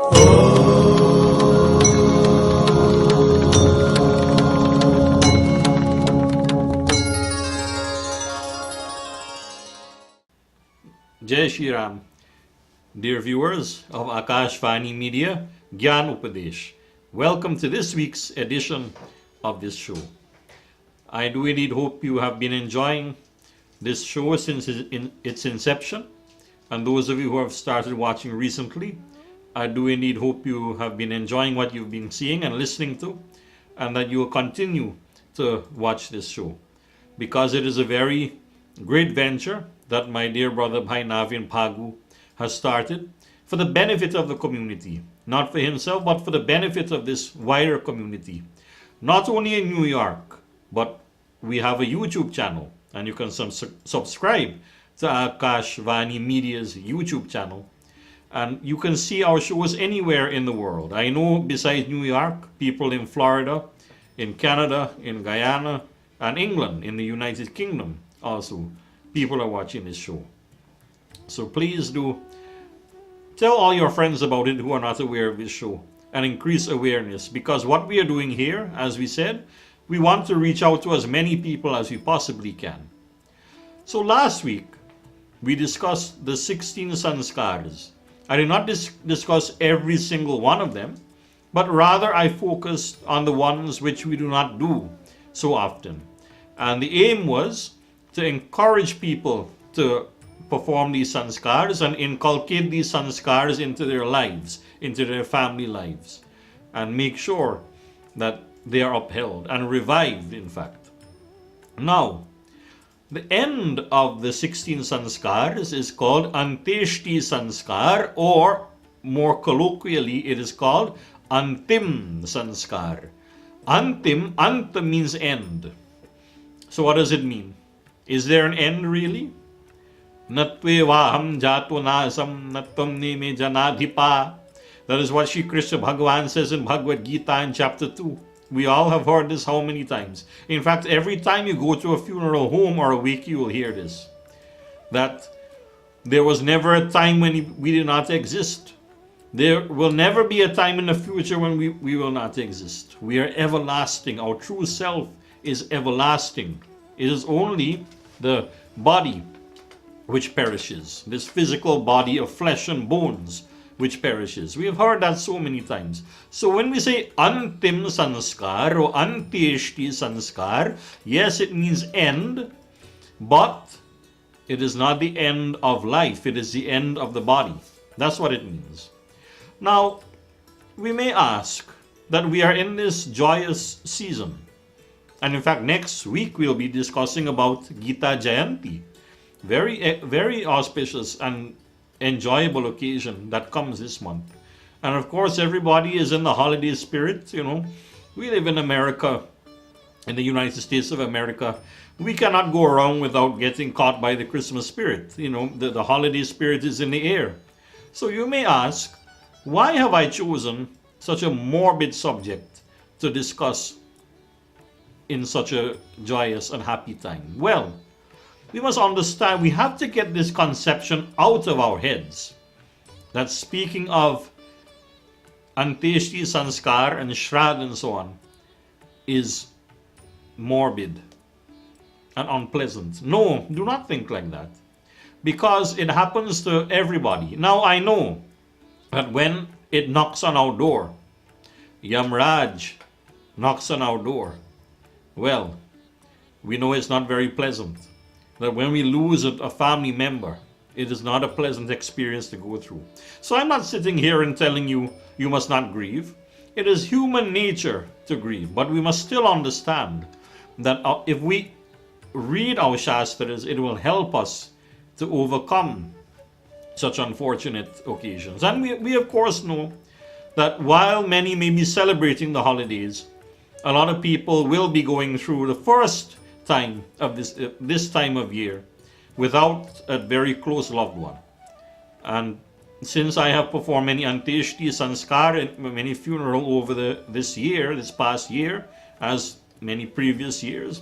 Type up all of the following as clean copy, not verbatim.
Jai Shri Ram. Dear viewers of Akash Vani Media, Gyaan Upadesh, welcome to this week's edition of this show. I do indeed hope you have been enjoying this show since its inception, and those of you who have started watching recently, I do indeed hope you have been enjoying what you've been seeing and listening to, and that you will continue to watch this show, because it is a very great venture that my dear brother Bhai Navin Pagu has started for the benefit of the community, not for himself, but for the benefit of this wider community. Not only in New York, but we have a YouTube channel, and you can subscribe to Akash Vani Media's YouTube channel, and you can see our shows anywhere in the world. I know besides New York, people in Florida, in Canada, in Guyana, and England, in the United Kingdom also, people are watching this show. So please do tell all your friends about it who are not aware of this show, and increase awareness, because what we are doing here, as we said, we want to reach out to as many people as we possibly can. So last week, we discussed the 16 sanskars. I did not discuss every single one of them, but rather I focused on the ones which we do not do so often. And the aim was to encourage people to perform these sanskars and inculcate these sanskars into their lives, into their family lives, and make sure that they are upheld and revived, in fact. Now, the end of the 16 sanskars is called Anteshti Sanskar, or more colloquially, it is called Antim Sanskar. Antim, Ant means end. So what does it mean? Is there an end really? Natve vaham jato nasam natvam neme janadhipa. That is what Shri Krishna Bhagavan says in Bhagavad Gita in chapter 2. We all have heard this how many times? In fact, every time you go to a funeral home or a wake, you will hear this. That there was never a time when we did not exist. There will never be a time in the future when we will not exist. We are everlasting. Our true self is everlasting. It is only the body which perishes, this physical body of flesh and bones which perishes. We have heard that so many times. So when we say Antim Sanskar or Antyeshti Sanskar, yes, it means end, but it is not the end of life. It is the end of the body. That's what it means. Now, we may ask that we are in this joyous season. And in fact, next week we'll be discussing about Gita Jayanti. Very auspicious and enjoyable occasion that comes this month. And of course, everybody is in the holiday spirit, you know. We live in America, in the United States of America. We cannot go around without getting caught by the Christmas spirit. You know, the holiday spirit is in the air. So you may ask, why have I chosen such a morbid subject to discuss in such a joyous and happy time? Well, we must understand, we have to get this conception out of our heads, that speaking of Anteshti Sanskar and Shraadh and so on is morbid and unpleasant. No, do not think like that, because it happens to everybody. Now I know that when it knocks on our door, Yamraj knocks on our door, well, we know it's not very pleasant. That when we lose a family member, it is not a pleasant experience to go through. So I'm not sitting here and telling you, you must not grieve. It is human nature to grieve, but we must still understand that if we read our Shastras, it will help us to overcome such unfortunate occasions. And we of course know that while many may be celebrating the holidays, a lot of people will be going through the first time of this time of year without a very close loved one. And since I have performed many Anteshti Sanskar and many funerals over this past year, as many previous years,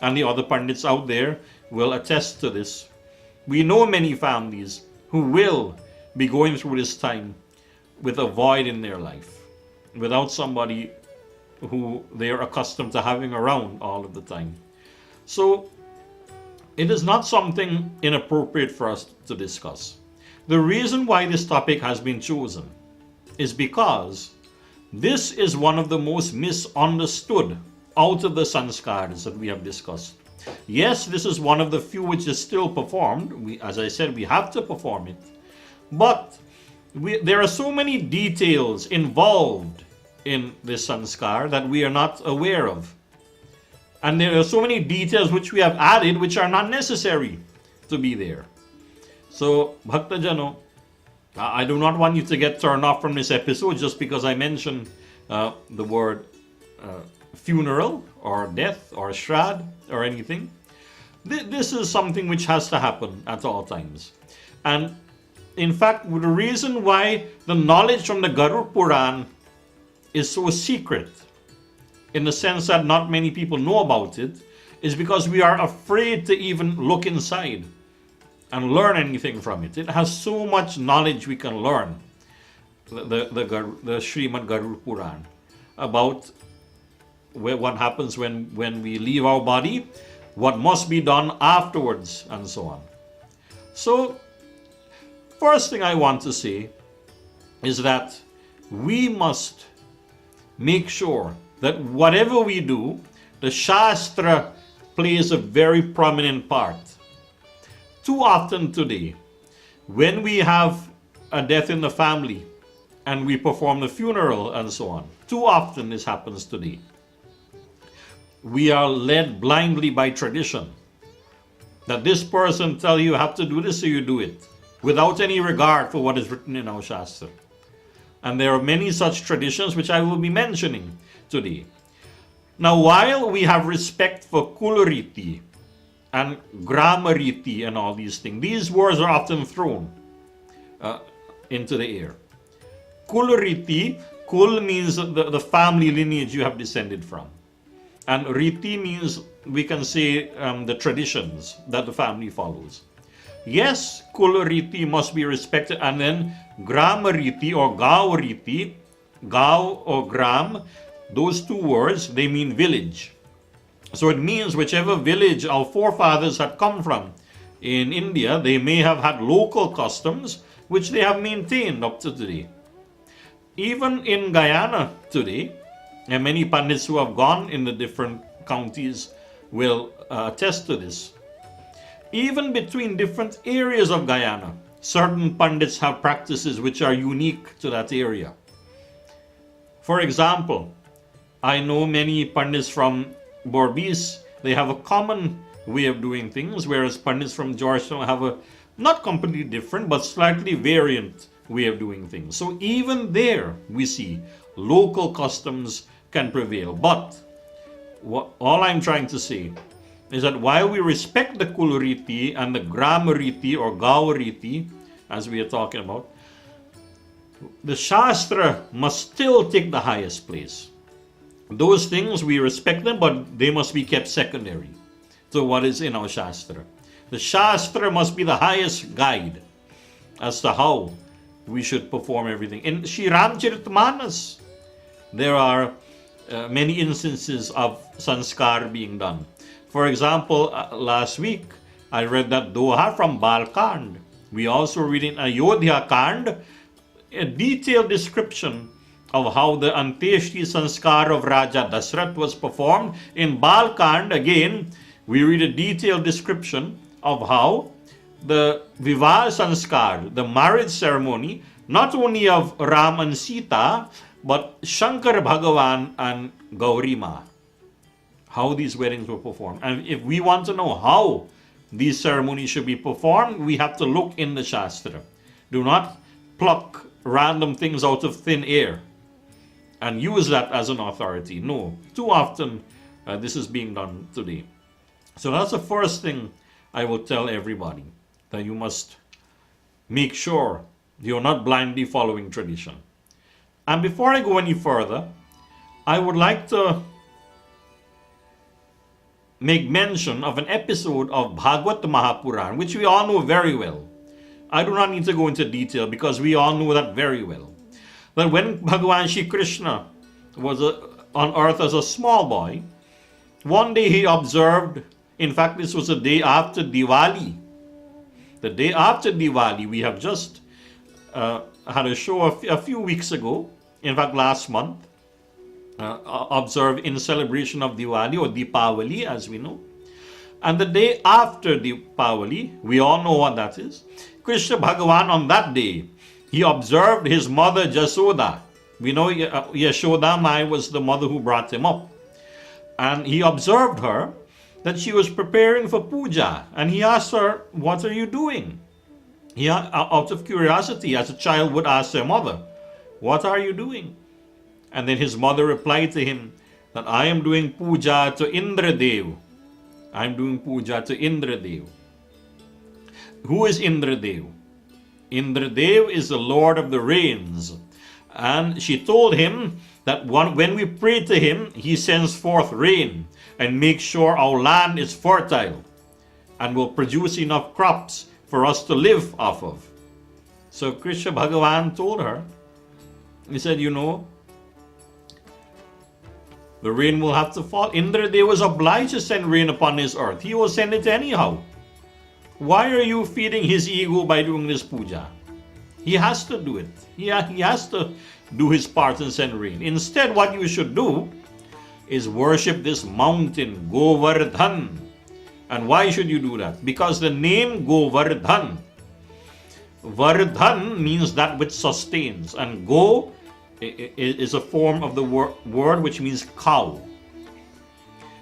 and the other pundits out there will attest to this, we know many families who will be going through this time with a void in their life, without somebody who they are accustomed to having around all of the time. So it is not something inappropriate for us to discuss. The reason why this topic has been chosen is because this is one of the most misunderstood out of the sanskars that we have discussed. Yes, this is one of the few which is still performed. As I said, we have to perform it. But there are so many details involved in this sanskar that we are not aware of. And there are so many details which we have added which are not necessary to be there. So, Bhaktajano, I do not want you to get turned off from this episode just because I mentioned the word funeral or death or shraddh or anything. This is something which has to happen at all times. And in fact, the reason why the knowledge from the Garuda Puran is so secret, in the sense that not many people know about it, is because we are afraid to even look inside and learn anything from it. It has so much knowledge we can learn, the Srimad Garuda Puran, about what happens when we leave our body, what must be done afterwards, and so on. So, first thing I want to say is that we must make sure that whatever we do, the Shastra plays a very prominent part. Too often today, when we have a death in the family and we perform the funeral and so on, too often this happens today. We are led blindly by tradition. That this person tell you have to do this, so you do it, without any regard for what is written in our Shastra. And there are many such traditions which I will be mentioning today. Now, while we have respect for Kulariti and Gramariti and all these things, these words are often thrown into the air. Kulariti, Kul means the family lineage you have descended from. And Riti means, we can say, the traditions that the family follows. Yes, Kulariti must be respected, and then Gramariti or Gauriti, Gau or Gram, those two words, they mean village. So it means whichever village our forefathers had come from in India, they may have had local customs which they have maintained up to today. Even in Guyana today, and many Pandits who have gone in the different counties will attest to this. Even between different areas of Guyana, certain Pandits have practices which are unique to that area. For example, I know many Pandits from Borbis, they have a common way of doing things, whereas Pandits from Georgetown have a not completely different but slightly variant way of doing things. So even there we see local customs can prevail. But all I'm trying to say is that while we respect the Kuluriti and the Gramariti or Gauriti, as we are talking about, the Shastra must still take the highest place. Those things, we respect them, but they must be kept secondary to what is in our Shastra. The Shastra must be the highest guide as to how we should perform everything. In Shri Ramcharitmanas, there are many instances of sanskar being done. For example, last week, I read that Doha from Balkand. We also read in Ayodhya Kand a detailed description of how the Anteshti Sanskar of Raja Dasrath was performed. In Balkand, again, we read a detailed description of how the Vivah Sanskar, the marriage ceremony, not only of Ram and Sita, but Shankar Bhagavan and Gauri Ma, how these weddings were performed. And if we want to know how these ceremonies should be performed, we have to look in the Shastra. Do not pluck random things out of thin air and use that as an authority. No, too often this is being done today. So that's the first thing I will tell everybody, that you must make sure you're not blindly following tradition. And before I go any further, I would like to make mention of an episode of Bhagavad Mahapuran, which we all know very well. I do not need to go into detail because we all know that very well. that when Bhagavan Shri Krishna was on earth as a small boy, one day he observed, in fact this was the day after Diwali. The day after Diwali, we have just had a show a few weeks ago, in fact last month, observed in celebration of Diwali or Deepavali as we know. And the day after Deepavali, we all know what that is. Krishna Bhagavan on that day, he observed his mother Jasoda. We know Yashoda Mai was the mother who brought him up. And he observed her that she was preparing for puja. And he asked her, what are you doing? He, out of curiosity, as a child would ask their mother, what are you doing? And then his mother replied to him that I am doing puja to Indradev. I am doing puja to Indradev. Who is Indradev? Indradev is the Lord of the rains. And she told him that when we pray to him, he sends forth rain and makes sure our land is fertile and will produce enough crops for us to live off of. So Krishna Bhagavan told her, he said, you know, the rain will have to fall. Indradev was obliged to send rain upon his earth. He will send it anyhow. Why are you feeding his ego by doing this puja? He has to do it. He has to do his part and send rain. Instead, what you should do is worship this mountain, Govardhan. And why should you do that? Because the name Govardhan, Vardhan means that which sustains, and Go is a form of the word which means cow.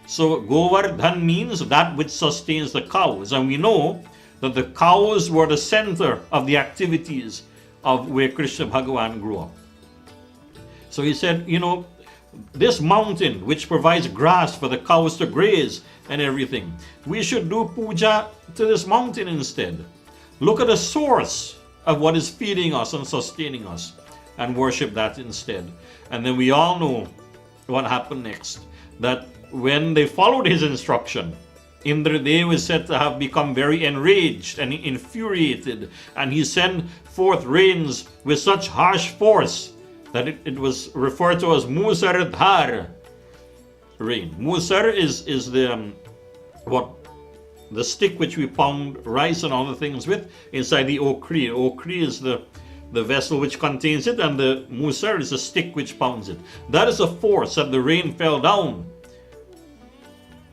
So Govardhan means that which sustains the cows, and we know that the cows were the center of the activities of where Krishna Bhagavan grew up. So he said, you know, this mountain which provides grass for the cows to graze and everything, we should do puja to this mountain instead. Look at the source of what is feeding us and sustaining us and worship that instead. And then we all know what happened next, that when they followed his instruction, Indradev is said to have become very enraged and infuriated, and he sent forth rains with such harsh force that it was referred to as Musardhar rain. Musar is the the stick which we pound rice and other things with inside the okri. Okri is the vessel which contains it, and the musar is a stick which pounds it. That is a force that the rain fell down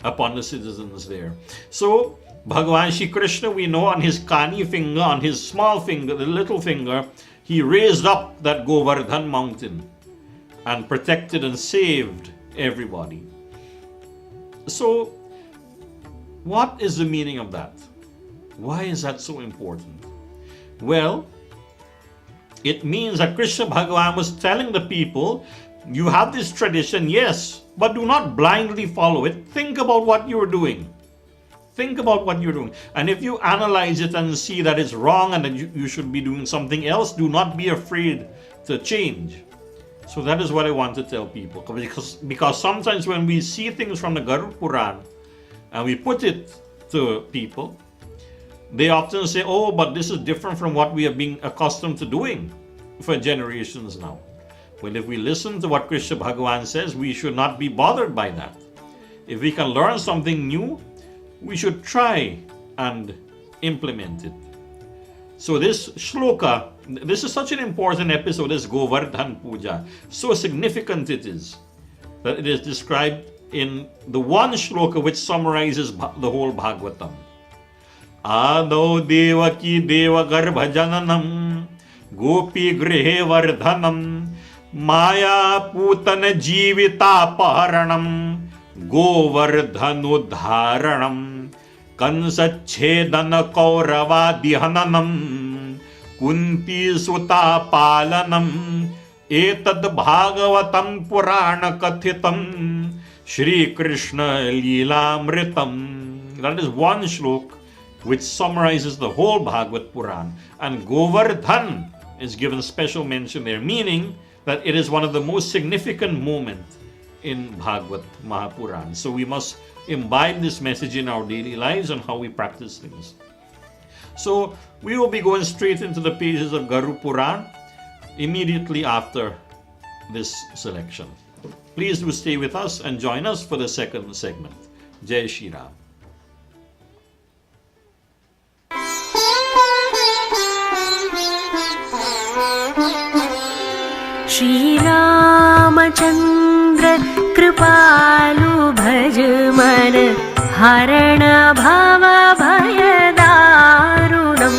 upon the citizens there. So Bhagavan Shri Krishna, we know, on his kani finger, on his small finger, the little finger, he raised up that Govardhan mountain and protected and saved everybody. So what is the meaning of that? Why is that so important? Well, it means that Krishna Bhagavan was telling the people, you have this tradition, yes, but do not blindly follow it. Think about what you're doing. Think about what you're doing. And if you analyze it and see that it's wrong and that you should be doing something else, do not be afraid to change. So that is what I want to tell people. Because sometimes when we see things from the Garuda Puran and we put it to people, they often say, oh, but this is different from what we have been accustomed to doing for generations now. Well, if we listen to what Krishna Bhagavan says, we should not be bothered by that. If we can learn something new, we should try and implement it. So this shloka, this is such an important episode, this Govardhan Puja. So significant it is that it is described in the one shloka which summarizes the whole Bhagavatam. Ado devaki deva garbha jananam gopi grihe vardhanam maya putana jivita paharanam govardhanudharanam kansachedana kaurava dihananam kunti suta palanam etad bhagavatam purana kathitam Shri Krishna Leelamritam. That is one shlok which summarizes the whole Bhagavad Puran. And Govardhan is given special mention there, meaning that it is one of the most significant moments in Bhagavad Mahapuran. So we must imbibe this message in our daily lives and how we practice things. So we will be going straight into the pages of Garuda Puran. immediately after this selection. Please do stay with us and join us for the second segment. Jai Shri Ram. Shri Ramachandra Kripalu Bhaj Man Harana Bhava Bhayadarunam.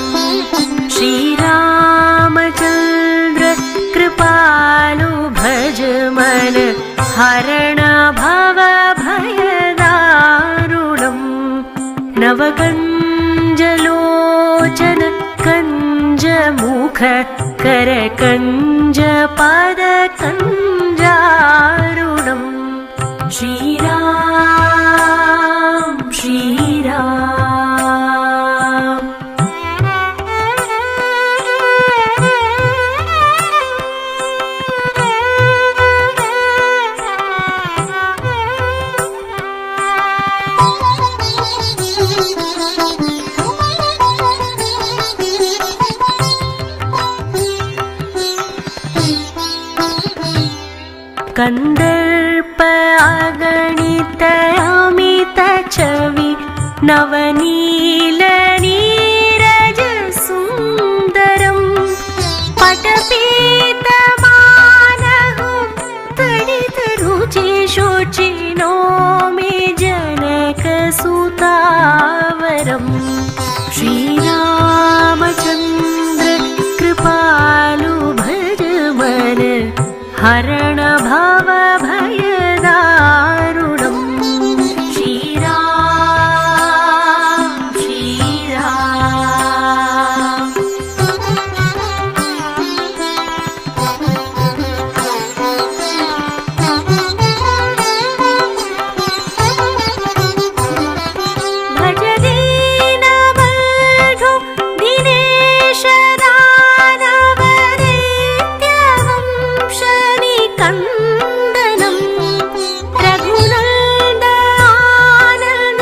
Shri Ramachandra Kripalu Bhaj Man Harana Bhava Bhayadarunam. Navakanjalochana Kanja Mukha Kara Kanja Pada Kanjarunam. Shri Ram, Shri Ram. कंदर्प अगणित अमित छवि नवनील नीरज सुंदरम. पटपीत मानहु तडित रुचि शुचि नौमि जनक सुतावरम. श्री रामचंद्र कृपालु भज मन हरण भव भयदारुणम्. श्री राम, श्री राम. भज दीन बंधु दिनेश दानव दैत्य वंश कंदनम. रघुनंद आनंद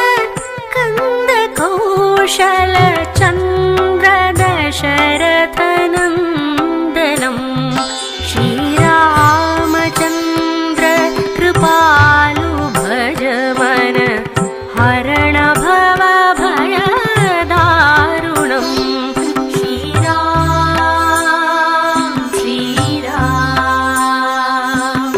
कंद कौशल चंद्र दशरथ नंदनम. श्री रामचंद्र कृपालु भज मन हरण भव भयदारुणम. श्री राम, श्री राम.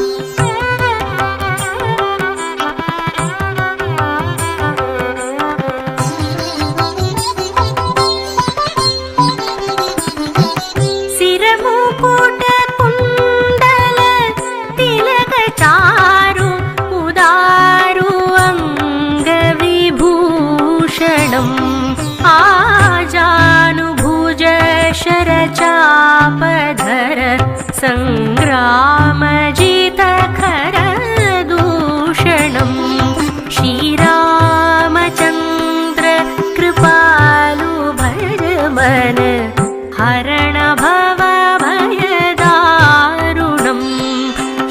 सिरमुकुट कुंडल तिलक चारु उदारु अंग विभूषणम. आजानुभुज शरचापधर संग्राम जित खर दूषणम. श्री रामचंद्र कृपालु भज मन हरण भव भयदारुणम.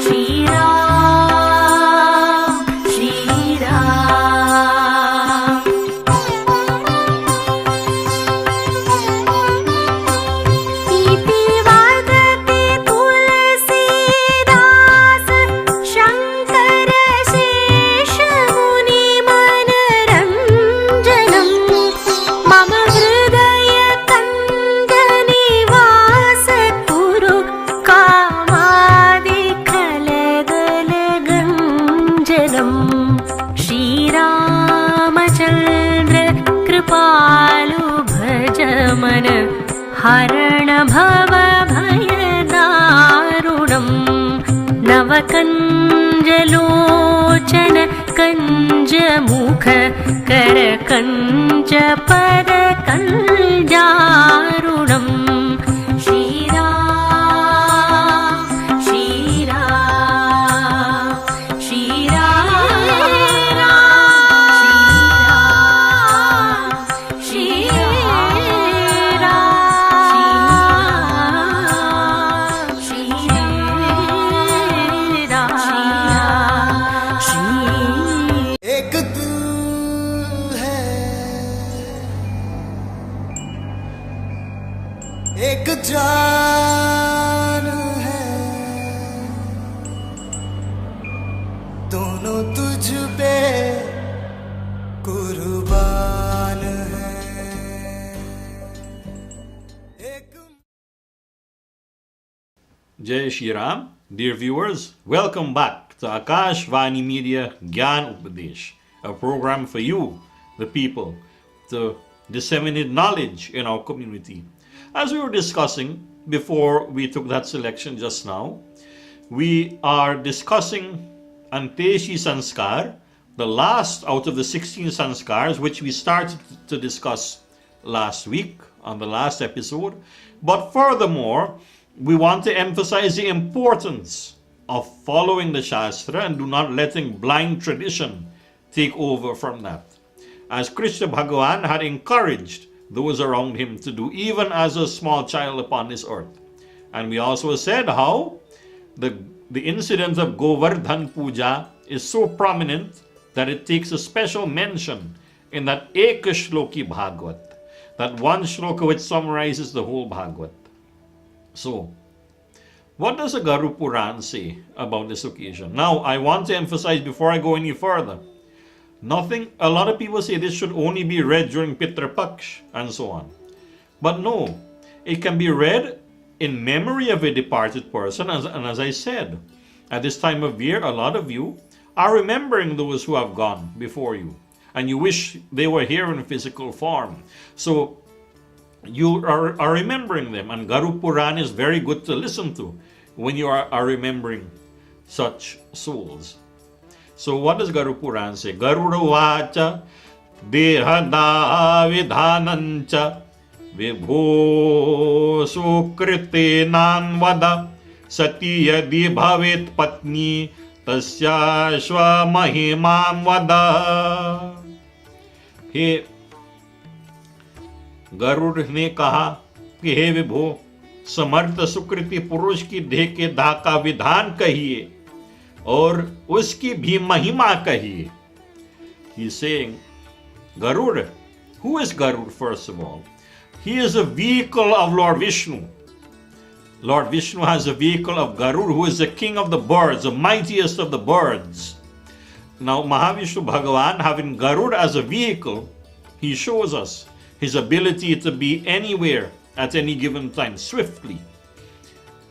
श्री राम, श्री राम. इति वदति तुलसीदास शंकर शेष मुनि मनरंजनम. मम हृदय कंद निवास कुरु कामादि कलगल गंजनम. श्री रामचंद्र कृपालु भज मन हरण भव भयदारुणम. नवकंजलोचन कंज मुख कर कंज पद कंजारुणम. श्री राम, श्री राम. श्री राम, श्री राम. श्री राम, श्री एक तू है, एक जान Jai Shri Ram. Dear viewers, welcome back to Akash Vani Media Gyaan Upadesh, a program for you, the people, to disseminate knowledge in our community. As we were discussing before we took that selection just now, we are discussing Anteshi Sanskar, the last out of the 16 Sanskars, which we started to discuss last week on the last episode. But furthermore, we want to emphasize the importance of following the Shastra and do not letting blind tradition take over from that. As Krishna Bhagavan had encouraged those around him to do, even as a small child upon this earth. And we also said how the incident of Govardhan Puja is so prominent that it takes a special mention in that Ekashloki Bhagavad, that one shloka which summarizes the whole Bhagavad. So, what does the Garu Puran say about this occasion? Now, I want to emphasize before I go any further, a lot of people say this should only be read during Pitra Paksh and so on. But no, it can be read in memory of a departed person, and as I said, at this time of year, a lot of you are remembering those who have gone before you, and you wish they were here in physical form. So, you are remembering them, and Garu Puran is very good to listen to when you are remembering such souls. So what does Garu Puran say? Garuda Vacha Dehada Vidhanancha Vibho Sukrite Nanvada Sati Yadi Bhavet Patni Tasyashva Mahimam Vada. He Garuda ने कहा कि हे विभो, समर्थ सुकृति पुरुष की देह के दाह का विधान कहिए और उसकी भी महिमा कहिए. He is saying, Garuda, who is Garuda first of all? He is a vehicle of Lord Vishnu. Lord Vishnu has a vehicle of Garuda, who is the king of the birds, the mightiest of the birds. Now Mahavishnu Bhagavan, having Garuda as a vehicle, he shows us his ability to be anywhere at any given time, swiftly.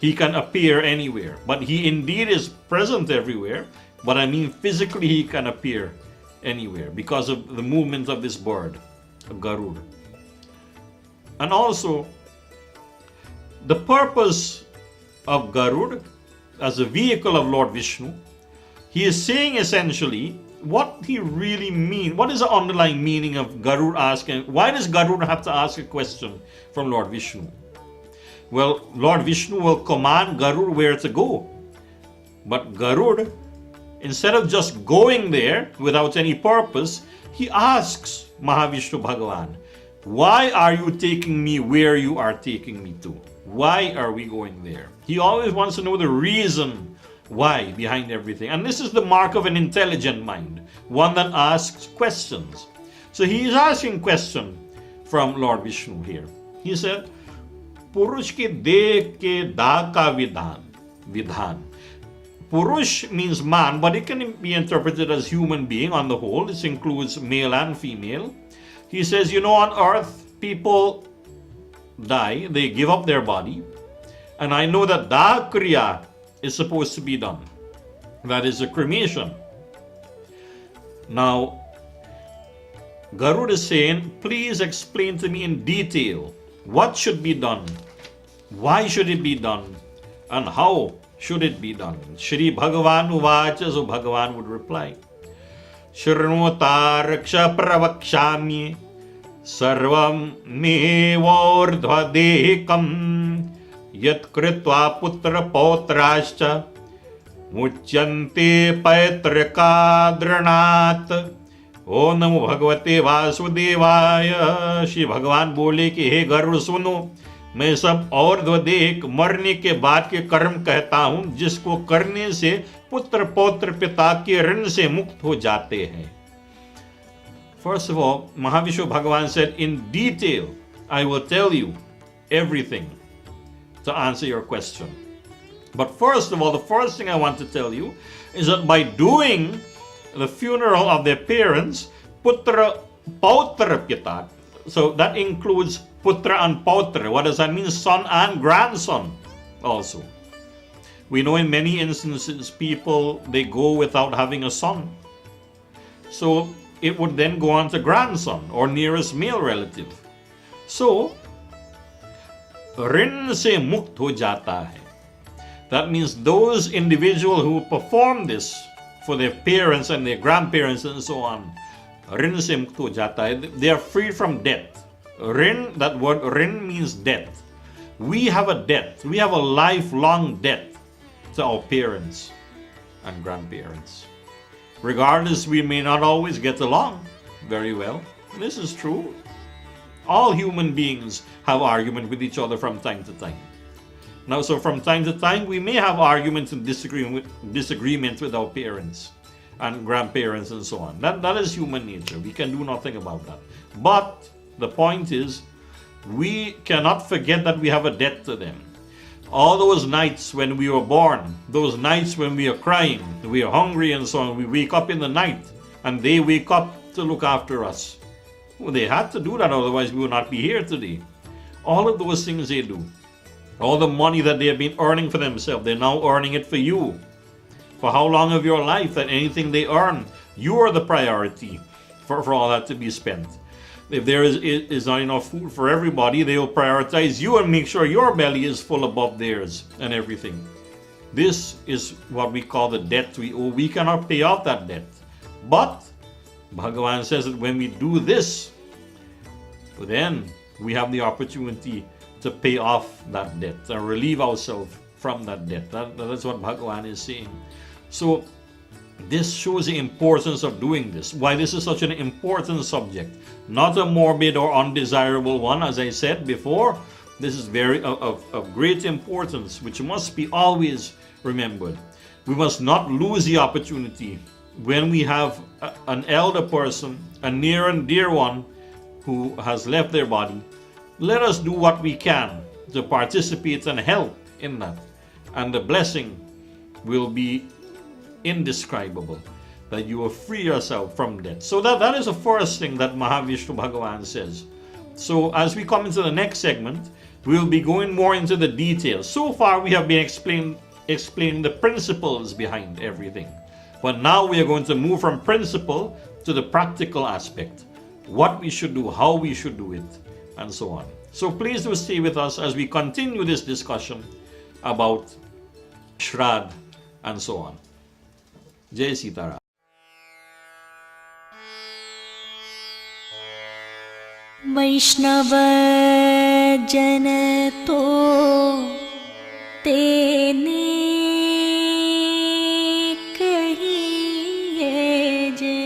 He can appear anywhere, but he indeed is present everywhere. But I mean physically he can appear anywhere because of the movement of this bird, of Garuda. And also, the purpose of Garuda as a vehicle of Lord Vishnu, he is saying essentially what he really means. What is the underlying meaning of Garuda asking? Why does Garuda have to ask a question from Lord Vishnu? Well, Lord Vishnu will command Garuda where to go. But Garuda, instead of just going there without any purpose, he asks Mahavishnu Bhagavan, why are you taking me where you are taking me to? Why are we going there? He always wants to know the reason why behind everything. And this is the mark of an intelligent mind, one that asks questions. So he is asking question from Lord Vishnu here. He said, Purush ke deh ke da ka vidhan. Purush means man, but it can be interpreted as human being on the whole. This includes male and female. He says, on earth, people die, they give up their body. And I know that da kriya is supposed to be done. That is a cremation. Now, Garuda is saying, please explain to me in detail what should be done, why should it be done, and how should it be done. Shri Bhagavan Uvacha, so Bhagavan would reply, Shrunota Raksha Pravakshami Sarvam Mevordhva Dehikam Yat Kritva Putra Pautrascha Muchyante Paitrika Dranat. ओ नमो भगवते वासुदेवाय. श्री भगवान बोले कि हे गरुड़ सुनो, मैं सब और देख मरने के बाद के कर्म कहता हूं जिसको करने से पुत्र पौत्र पिता के ऋण से मुक्त हो जाते हैं. First of all, Mahavishnu Bhagavan said, in detail, I will tell you everything to answer your question. But first of all, the first thing I want to tell you is that by doing the funeral of their parents, putra pautra pita, so that includes putra and pautra. What does that mean? Son and grandson also. We know in many instances people, they go without having a son. So it would then go on to grandson or nearest male relative. So, ऋण से मुक्त हो जाता है. That means those individuals who perform this for their parents and their grandparents and so on, ऋण से मुक्त हो जाता है. They are freed from debt. ऋण, that word ऋण means debt. We have a debt. We have a lifelong debt to our parents and grandparents. Regardless, we may not always get along very well. This is true. All human beings have argument with each other from time to time. Now, so from time to time, we may have arguments and disagreements with our parents and grandparents and so on. That is human nature. We can do nothing about that. But the point is, we cannot forget that we have a debt to them. All those nights when we were born, those nights when we are crying, we are hungry and so on, we wake up in the night and they wake up to look after us. Well, they had to do that, otherwise we would not be here today. All of those things they do. All the money that they have been earning for themselves, they're now earning it for you. For how long of your life that anything they earn, you are the priority for all that to be spent. If there is not enough food for everybody, they will prioritize you and make sure your belly is full above theirs and everything. This is what we call the debt we owe. We cannot pay off that debt. But Bhagavan says that when we do this, then we have the opportunity to pay off that debt and relieve ourselves from that debt. That's what Bhagavan is saying. So this shows the importance of doing this. Why this is such an important subject. Not a morbid or undesirable one, as I said before. This is very of great importance, which must be always remembered. We must not lose the opportunity when we have an elder person, a near and dear one who has left their body. Let us do what we can to participate and help in that. And the blessing will be indescribable, that you will free yourself from debt. So that is the first thing that Mahavishnu Bhagavan says. So as we come into the next segment, we will be going more into the details. So far we have been explaining the principles behind everything. But now we are going to move from principle to the practical aspect. What we should do, how we should do it, and so on. So please do stay with us as we continue this discussion about Shraadh and so on. Jai Sitaram. वैष्णव जन तो तेने कहिए जे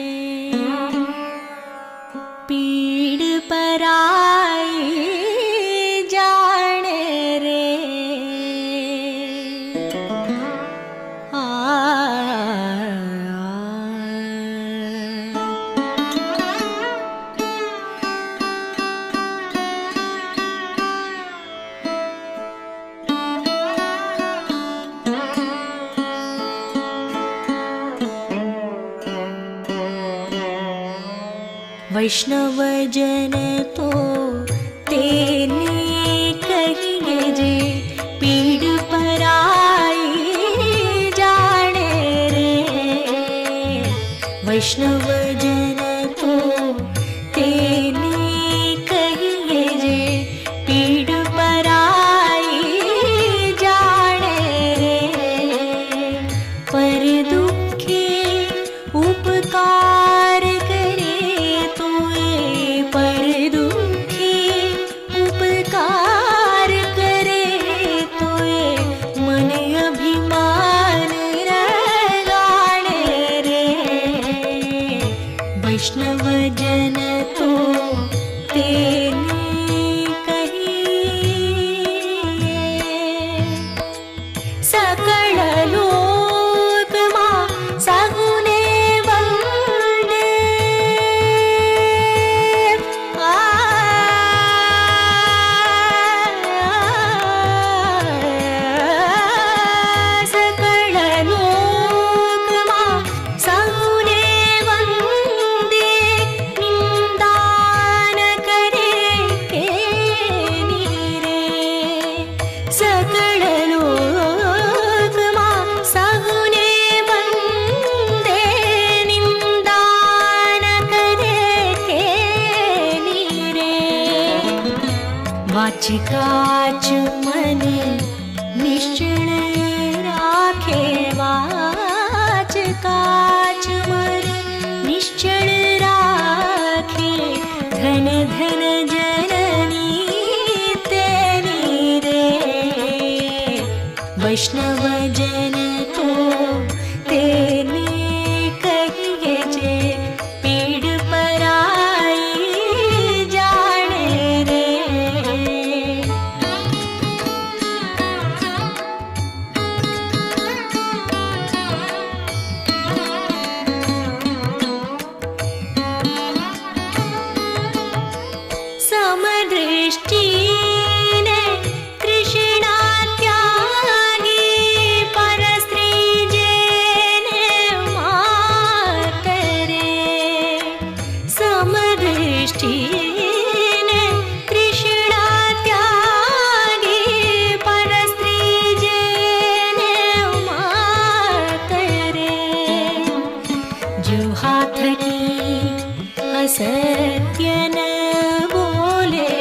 पीड़ पराई जाने रे वैष्णव जन तो तेने कहिए जे पीड़ पराई जाने रे वैष्णव जन तो तेने कहिए जे पीड़ पराई जाने रे पर दुखे उपकार काच मन निश्चल राखे वाच काच मन निश्चल राखे धन धन जननी तेरी रे वैष्णव जन तो तेने कहिए जे पीड़ पराई जाने रे समदृष्टि ने तृष्णा त्यागी परस्त्री जेने मातरे समदृष्टि ने तृष्णा त्यागी परस्त्री जेने मातरे जो हाथ की असत्य न बोले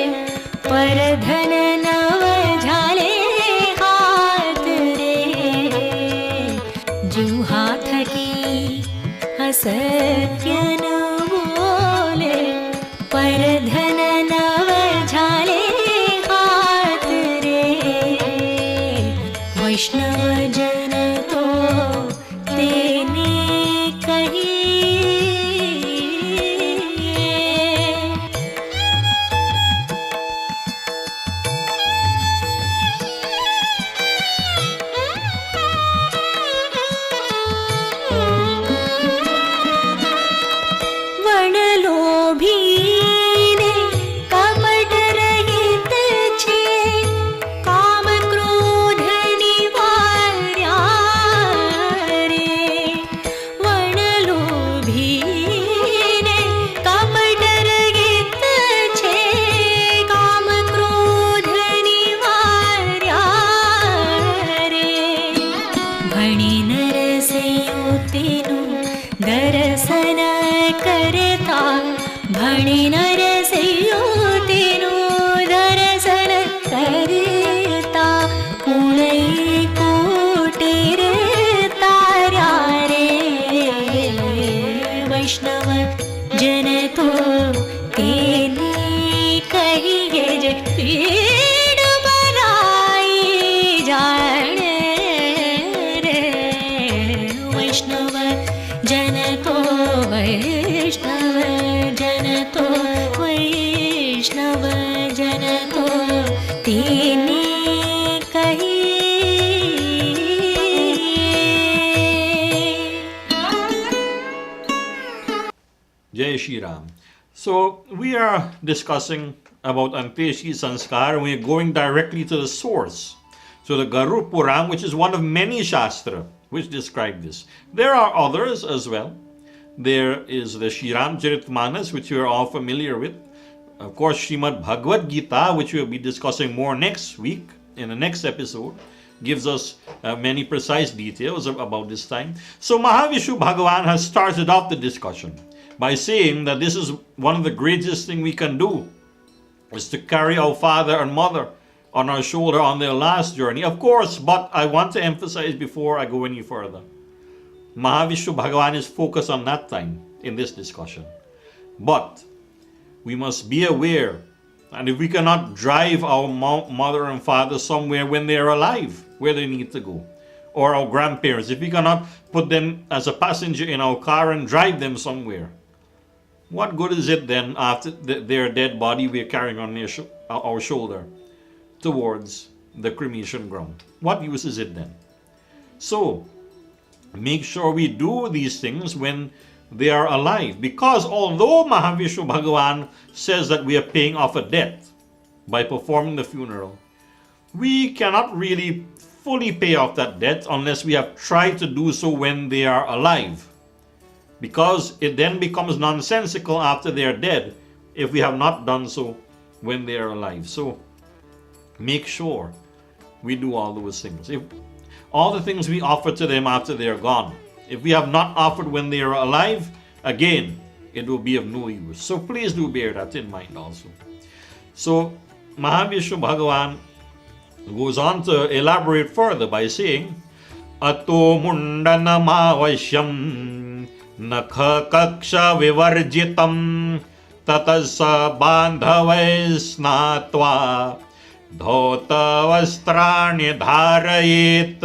पर धन नव झाले हाथ रे जो हाथ की असत्य न बोले पर धन नव झाले हाथ रे वैष्णव जन तो तेने कही वनलोभीने कपट रहित छे काम क्रोध निवार्या रे वनलोभीने कपट रहित छे काम क्रोध निवार्या रे भणी नरसैयो तेनु दर्शन करता भणी नरसैयो तेनु दर्शन करता पुणै कोटेर तारा रे वैष्णव जन तो तेने कहिए जे पीड़ पराई जाने रे वैष्णव जन तो वैष्णव जन तो वैष्णव जन तो तेने Jai Shri Ram. So we are discussing about Anteshi Sanskar and we are going directly to the source. So the Garuda Puran, which is one of many Shastra which describe this. There are others as well. There is the Shriram Charitmanas, which you are all familiar with. Of course, Srimad Bhagavad Gita, which we'll be discussing more next week in the next episode, gives us many precise details about this time. So Mahavishnu Bhagavan has started off the discussion by saying that this is one of the greatest things we can do, is to carry our father and mother on our shoulder on their last journey. Of course, but I want to emphasize before I go any further, Mahavishnu Bhagavan is focused on that time in this discussion. But we must be aware, and if we cannot drive our mother and father somewhere when they are alive, where they need to go, or our grandparents, if we cannot put them as a passenger in our car and drive them somewhere, what good is it then after their dead body we are carrying on our shoulder towards the cremation ground? What use is it then? So, make sure we do these things when they are alive. Because although Mahavishnu Bhagavan says that we are paying off a debt by performing the funeral, we cannot really fully pay off that debt unless we have tried to do so when they are alive. Because it then becomes nonsensical after they are dead if we have not done so when they are alive. So make sure we do all those things. If all the things we offer to them after they are gone, if we have not offered when they are alive, again, it will be of no use. So please do bear that in mind also. So Mahavishnu Bhagavan goes on to elaborate further by saying, Ato mundanamavasyam nakha kaksha vivarjitam tatasa bandhavai snatva dhota vastrani dharayet.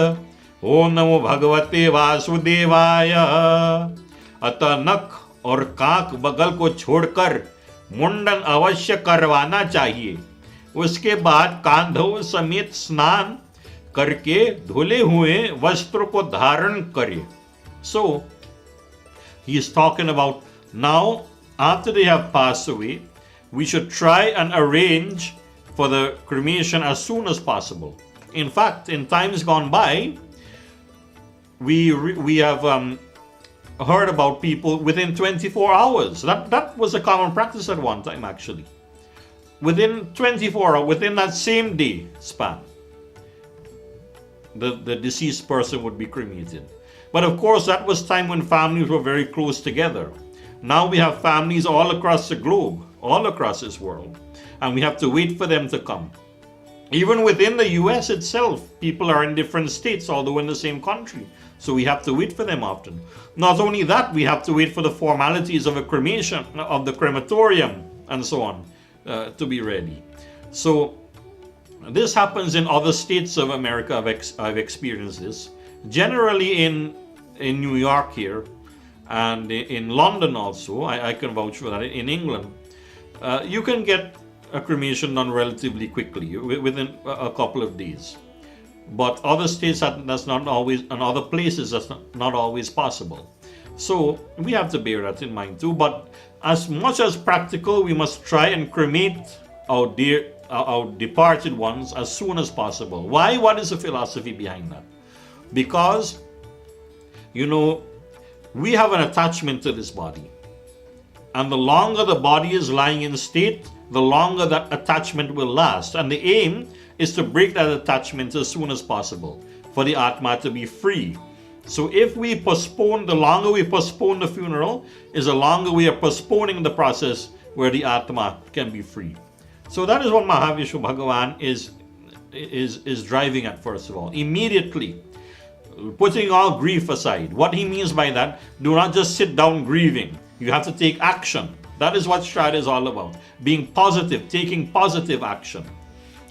Om Namo Bhagavate Vasudevaya. अतः नख और काक बगल को छोड़कर मुंडन अवश्य करवाना चाहिए. उसके बाद कांधों समेत स्नान करके धुले हुए वस्त्र को धारण करे. So he is talking about now after they have passed away, we should try and arrange for the cremation as soon as possible. In fact, in times gone by, we have heard about people within 24 hours. That was a common practice at one time, actually. Within 24 hours, within that same day span, the deceased person would be cremated. But of course, that was time when families were very close together. Now we have families all across the globe, all across this world, and we have to wait for them to come. Even within the US itself, people are in different states, although in the same country. So we have to wait for them often. Not only that, we have to wait for the formalities of a cremation, of the crematorium, and so on, to be ready. So this happens in other states of America. I've experienced this. Generally in New York here, and in London also, I can vouch for that. In England, you can get a cremation done relatively quickly, within a couple of days. But other states, that's not always, and other places, that's not always possible. So we have to bear that in mind too. But as much as practical, we must try and cremate our departed ones as soon as possible. Why? What is the philosophy behind that? Because, you know, we have an attachment to this body. And the longer the body is lying in state, the longer that attachment will last. And the aim is to break that attachment as soon as possible for the Atma to be free. So if we postpone, the longer we postpone the funeral, is the longer we are postponing the process where the Atma can be free. So that is what Mahavishnu Bhagavan is driving at, first of all. Immediately, putting all grief aside. What he means by that, do not just sit down grieving. You have to take action. That is what Shraadh is all about. Being positive, taking positive action.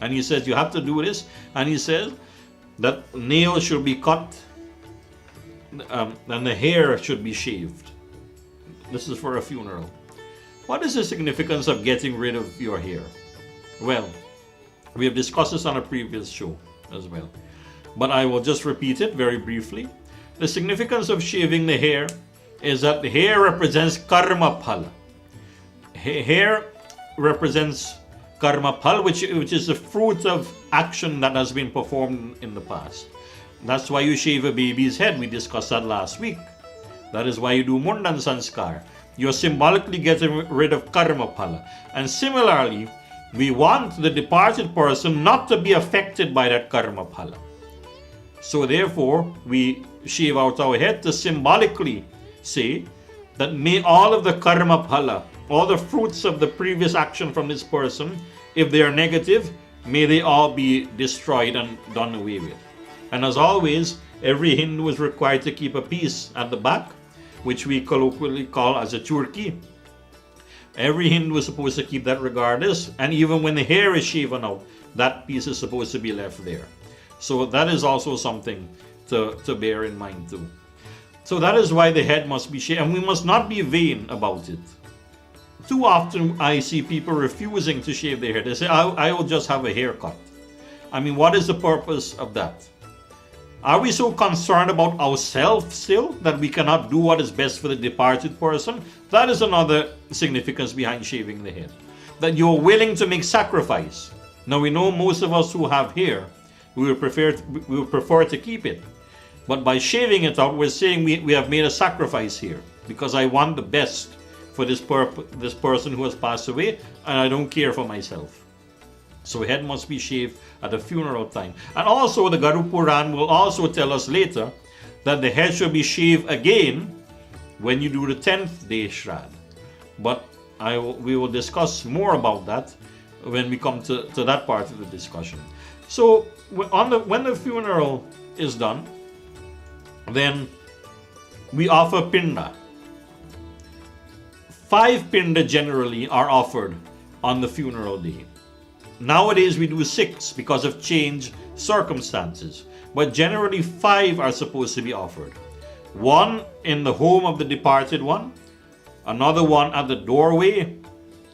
And he says you have to do this. And he says that nails should be cut and the hair should be shaved. This is for a funeral. What is the significance of getting rid of your hair? Well, we have discussed this on a previous show as well. But I will just repeat it very briefly. The significance of shaving the hair is that the hair represents karma phala. Hair represents karma phal, which is the fruit of action that has been performed in the past. That's why you shave a baby's head. We discussed that last week. That is why you do mundan sanskar. You're symbolically getting rid of karma phala. And similarly, we want the departed person not to be affected by that karma phala. So therefore, we shave out our head to symbolically say that may all of the karma phala, all the fruits of the previous action from this person, if they are negative, may they all be destroyed and done away with. And as always, every Hindu is required to keep a piece at the back, which we colloquially call as a churki. Every Hindu is supposed to keep that regardless, and even when the hair is shaven out, that piece is supposed to be left there. So that is also something to bear in mind too. So that is why the head must be shaved, and we must not be vain about it. Too often I see people refusing to shave their hair. They say, I will just have a haircut. I mean, what is the purpose of that? Are we so concerned about ourselves still that we cannot do what is best for the departed person? That is another significance behind shaving the head. That you're willing to make sacrifice. Now we know most of us who have hair, we would prefer to keep it. But by shaving it out, we're saying we have made a sacrifice here. Because I want the best for this person who has passed away, and I don't care for myself. So head must be shaved at the funeral time. And also the Garu Puran will also tell us later that the head should be shaved again when you do the 10th day Shraadh. But we will discuss more about that when we come to that part of the discussion. So when the funeral is done, then we offer pinda. 5 pinda generally are offered on the funeral day. Nowadays we do 6 because of changed circumstances, but generally 5 are supposed to be offered. 1 in the home of the departed one, another one at the doorway,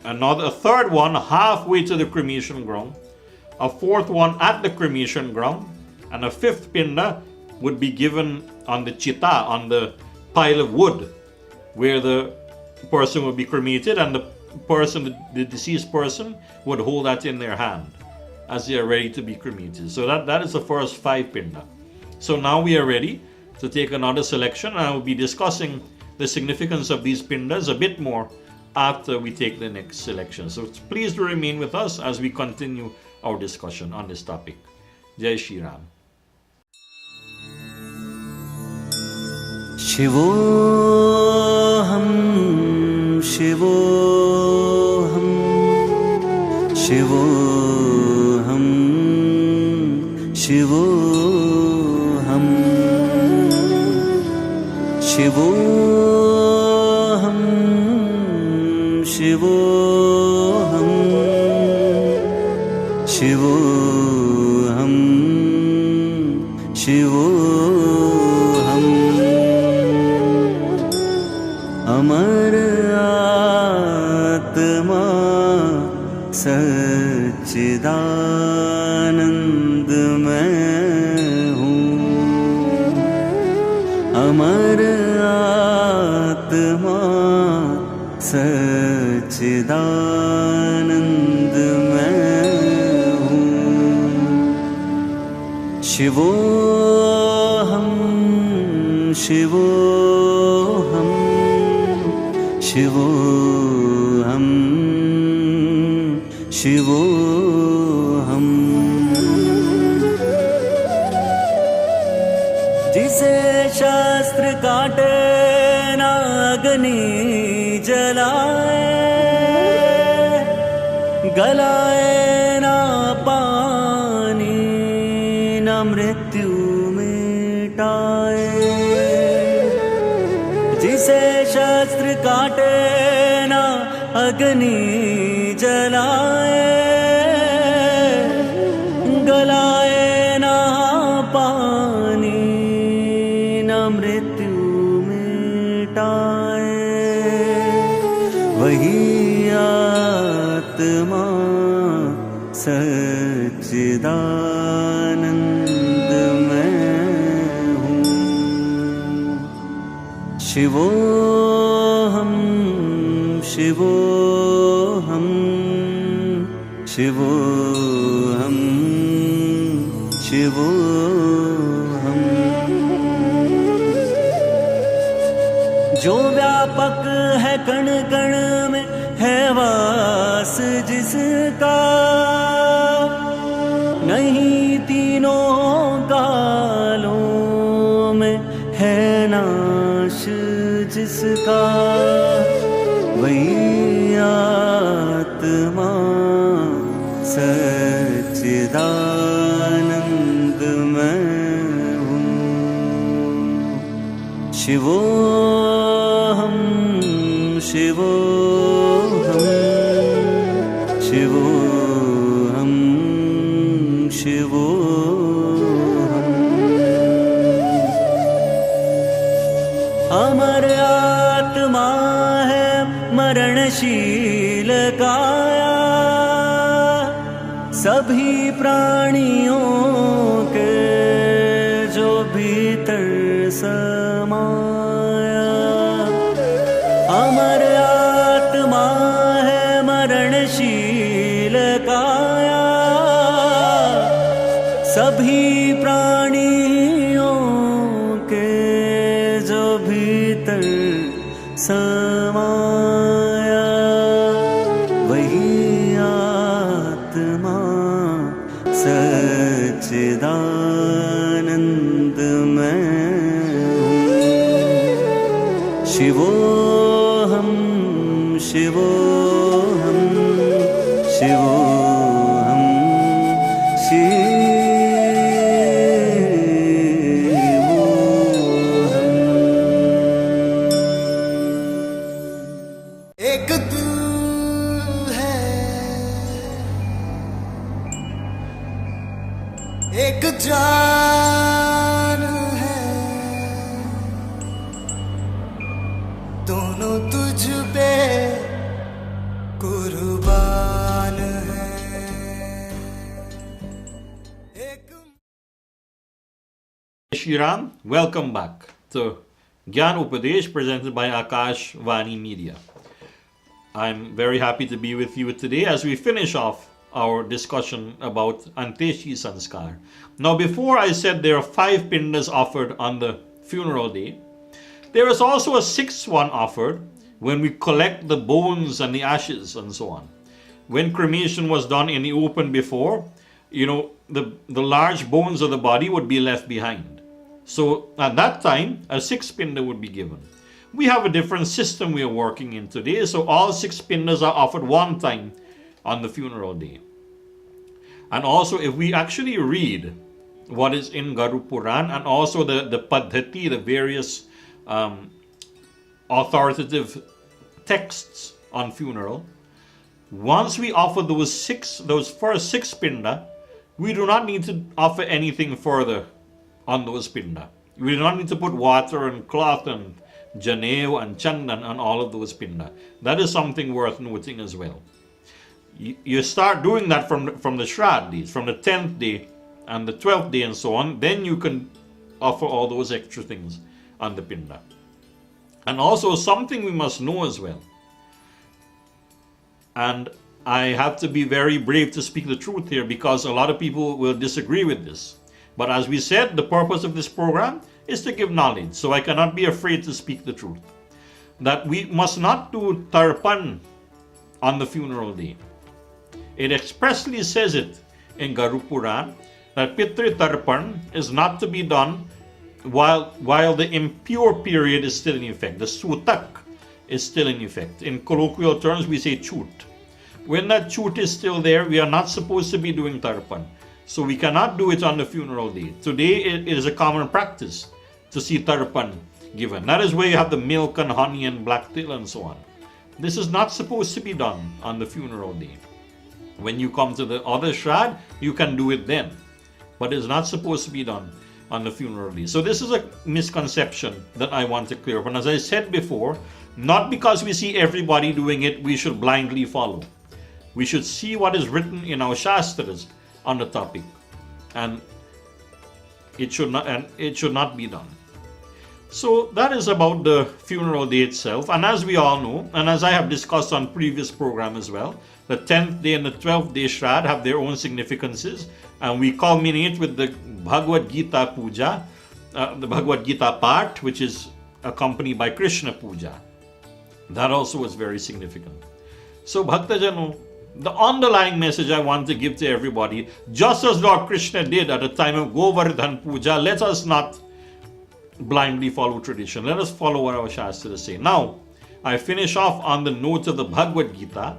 a third one halfway to the cremation ground, a 4th one at the cremation ground, and a 5th pinda would be given on the chita, on the pile of wood where the person would be cremated, and the deceased person would hold that in their hand as they are ready to be cremated. So that is the first 5 pinda. So now we are ready to take another selection, and I will be discussing the significance of these pindas a bit more after we take the next selection. So please do remain with us as we continue our discussion on this topic. Jai Shri Ram. Shivoham, Shivoham, Shivoham, Shivoham, Shivoham, Shivoham, Shivoham, Shivoham. अमर आत्मा सच्चिदानंद मैं हूँ, अमर आत्मा सच्चिदानंद मैं हूँ। शिवोहम, शिवोहम, शिवोहम, शिवोहम। जिसे शास्त्र काटे ना अग्नि जलाए, गलाए ना पानी ना मृत्यु मिटाए। जिसे शास्त्र काटे ना अग्नि जलाए, गलाए ना पानी ना मृत्यु मिटाए। वही आत्मा सच्चिदानंद मैं हूँ। शिवोहम, शिवोहम, शिवोहम, शिवोहम। जो व्यापक है कण कण में है वास जिसका, नहीं तीनों कालों में है नाश जिसका। वही आत्मा सच्चिदानंद मैं हूँ। शिवोहम, शिवोहम, शिवोहम, शिवोहम। अमर आत्मा है मरणशील काया, सभी प्राणियों के जो भीतर समाया। अमर आत्मा है मरणशील काया, सभी प्राणियों के जो भीतर समाया। वही आत्मा सच्चिदानंद मैं हूँ। शिवोहम, शिवोहम, शिवोहम। एक जान है दोनों तुझ पे कुर्बान है एक Shriram, welcome back to Gyaan Upadesh presented by Akash Vani Media. I'm very happy to be with you today as we finish off our discussion about Anteshi Sanskar. Now, before I said there are 5 pindas offered on the funeral day, there is also a 6th one offered when we collect the bones and the ashes and so on. When cremation was done in the open before, the large bones of the body would be left behind. So at that time, a 6th pinda would be given. We have a different system we are working in today, so all 6 pindas are offered one time on the funeral day. And also, if we actually read what is in Garu Puran and also the Padhati, the various authoritative texts on funeral, once we offer those first 6 pinda, we do not need to offer anything further on those pinda. We do not need to put water and cloth and janeo and chandan on all of those pinda. That is something worth noting as well. You start doing that from the Shraadh days, from the 10th day and the 12th day and so on, then you can offer all those extra things on the pinda. And also something we must know as well, and I have to be very brave to speak the truth here because a lot of people will disagree with this. But as we said, the purpose of this program is to give knowledge, so I cannot be afraid to speak the truth. That we must not do tarpan on the funeral day. It expressly says it in Garu Puran that Pitri Tarpan is not to be done while the impure period is still in effect. The Sutak is still in effect. In colloquial terms, we say Chut. When that Chut is still there, we are not supposed to be doing Tarpan. So we cannot do it on the funeral day. Today, it is a common practice to see Tarpan given. That is where you have the milk and honey and black till and so on. This is not supposed to be done on the funeral day. When you come to the other Shraadh, you can do it then. But it's not supposed to be done on the funeral day. So this is a misconception that I want to clear up. And as I said before, not because we see everybody doing it, we should blindly follow. We should see what is written in our Shastras on the topic. And it should not be done. So that is about the funeral day itself. And as we all know, and as I have discussed on previous program as well, the 10th day and the 12th day Shraadh have their own significances. And we culminate with the Bhagavad Gita Puja, the Bhagavad Gita part, which is accompanied by Krishna Puja. That also is very significant. So Bhaktajano, the underlying message I want to give to everybody, just as Lord Krishna did at the time of Govardhan Puja, let us not blindly follow tradition. Let us follow what our Shastras say. Now, I finish off on the note of the Bhagavad Gita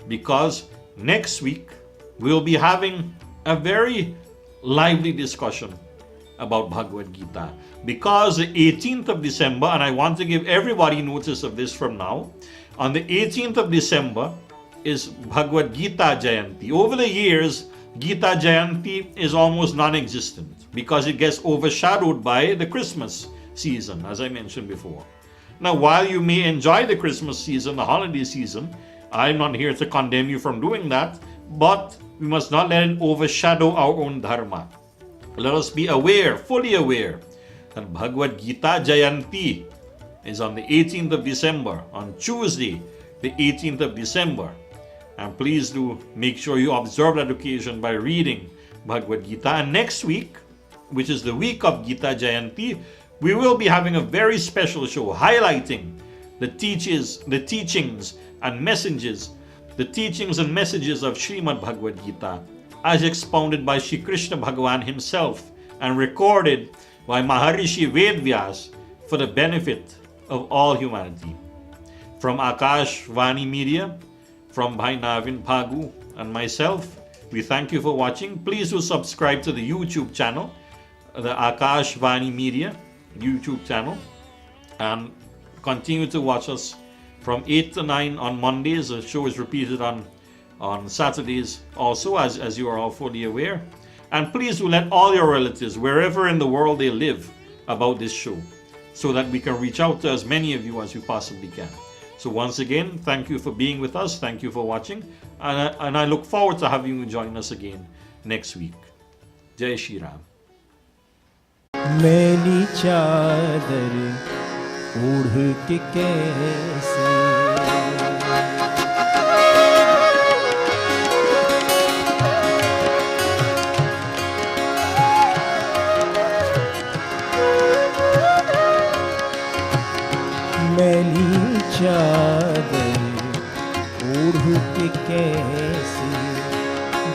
because next week we'll be having a very lively discussion about Bhagavad Gita. Because the 18th of December, and I want to give everybody notice of this from now, on the 18th of December is Bhagavad Gita Jayanti. Over the years, Gita Jayanti is almost non-existent because it gets overshadowed by the Christmas season, as I mentioned before. Now, while you may enjoy the Christmas season, the holiday season, I'm not here to condemn you from doing that, but we must not let it overshadow our own dharma. Let us be aware, fully aware, that Bhagavad Gita Jayanti is on the 18th of December, on Tuesday, the 18th of December. And please do make sure you observe that occasion by reading Bhagavad Gita. And next week, which is the week of Gita Jayanti, we will be having a very special show highlighting the teachings and messages of Srimad Bhagavad Gita as expounded by Shri Krishna Bhagavan himself and recorded by Maharishi Vedvyas for the benefit of all humanity. From Akash Vani Media, from Bhai Navin Phagu and myself, we thank you for watching. Please do subscribe to the YouTube channel, the Akash Vani Media YouTube channel, and continue to watch us from 8 to 9 on Mondays. The show is repeated on Saturdays also, as you are all fully aware. And please do let all your relatives, wherever in the world they live, about this show, so that we can reach out to as many of you as we possibly can. So once again, thank you for being with us. Thank you for watching. And I look forward to having you join us again next week. Jai Shri Ram. मैली चादर ओढ़ के कैसे मैली चादर ओढ़ के कैसे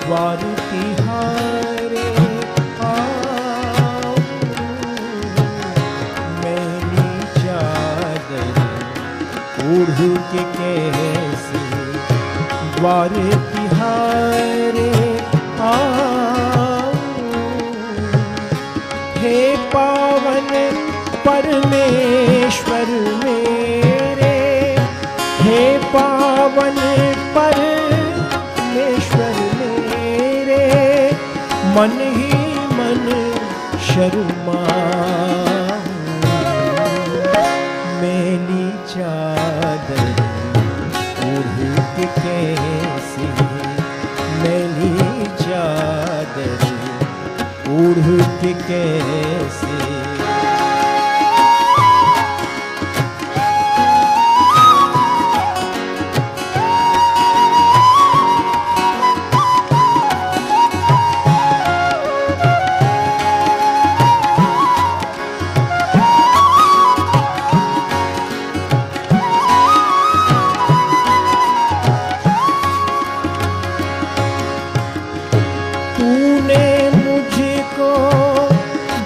द्वार तिहारे आओ। मैली चादर ओढ़ के कैसे द्वार तिहारे आओ। हे पावन परमेश्वर मेरे, हे पावन परमेश्वर मेरे, मन ही मन शर्माऊं। मैली चादर ओढ़ के कैसे, मैली चादर ओढ़ के कैसे।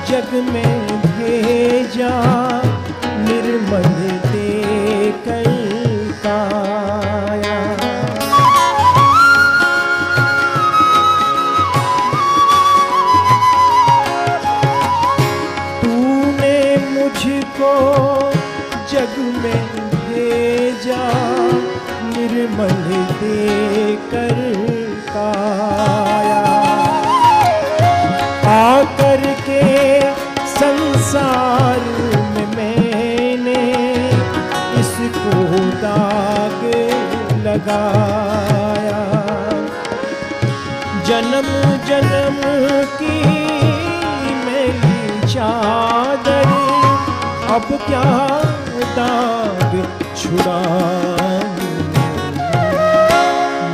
जग में भेजा निर्मल देकर काया। तूने मुझको जग में भेजा निर्मल देकर काया। आकर के संसार में मैंने इसको दाग लगाया। जन्म जन्म की मैली चादर अब क्या दाग छुड़ाऊं।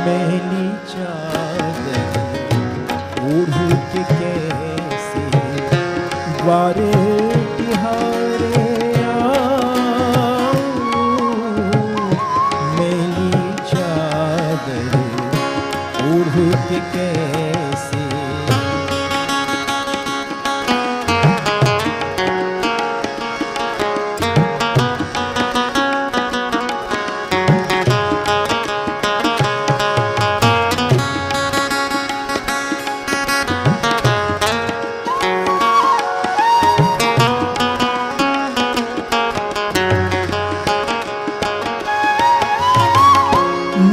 मैली चादर ओढ़ के कैसे द्वार तिहारे आओ। मैली चादर ओढ़ के कैसे।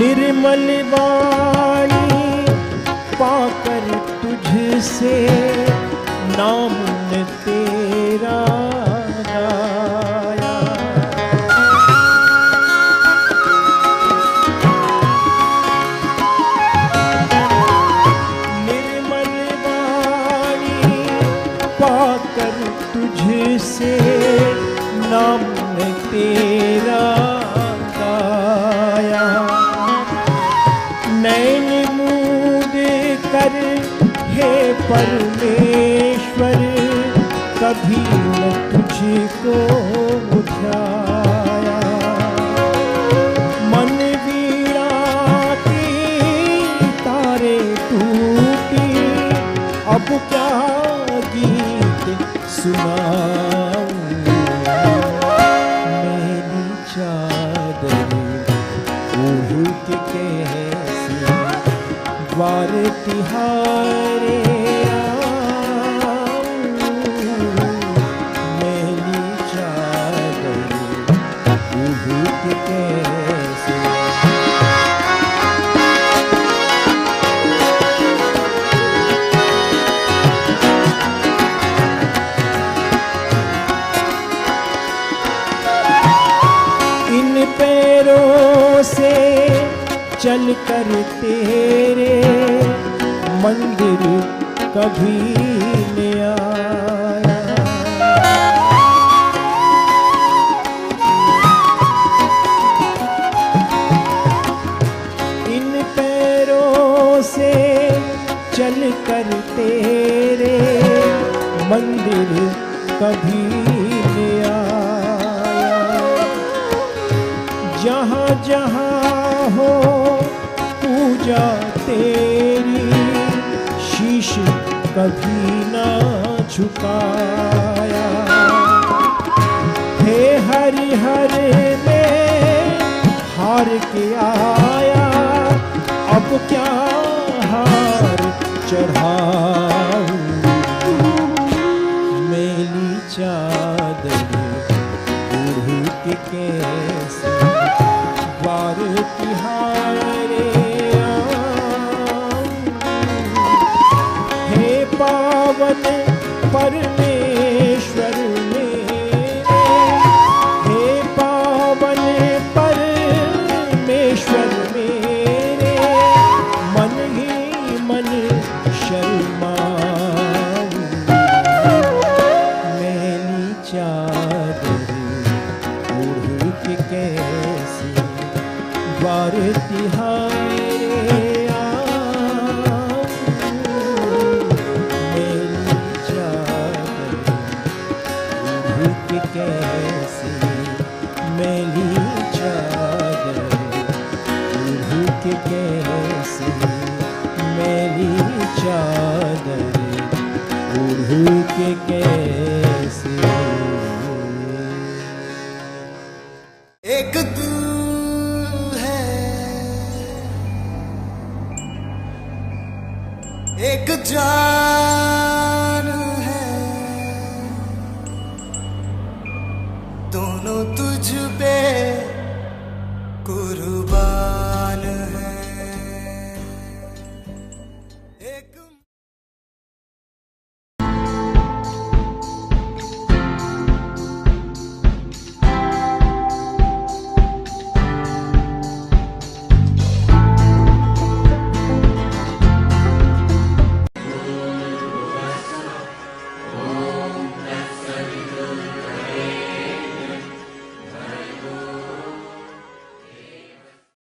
निर्मल वाणी पाकर तुझसे नाम ने तेरा गाया। निर्मल वाणी पाकर तुझसे नाम ने तेरा गाया। नैन मूंद कर हे परमेश्वर कभी न तुझको ध्याया। मन वीणा की तारे टूटी अब क्या गीत सुनाऊं। मैली चादर ओढ़ के कैसे द्वार तिहारे आओ। मैली चादर ओढ़ के कैसे। चल कर तेरे मंदिर कभी न आया। इन पैरों से चल कर तेरे मंदिर कभी न आया। जहाँ जहाँ हो पूजा तेरी शीश कभी ना झुकाया। हे हरि हर में हार के आया, अब क्या हार चढ़ाऊं। मेली चादर ओढ़ के कैसे द्वार तिहारे आऊं। हे पावन परमेश्वर मेरे, हे पावन परमेश्वर मेरे, मन ही मन शर्माऊं। मैली चादर ओढ़ के कैसे द्वार तिहारे आऊं। मैली चादर ओढ़ के कैसे, मैली चादर ओढ़ के कैसे, मैली चादर ओढ़ के कैसे। एक तू है, एक जान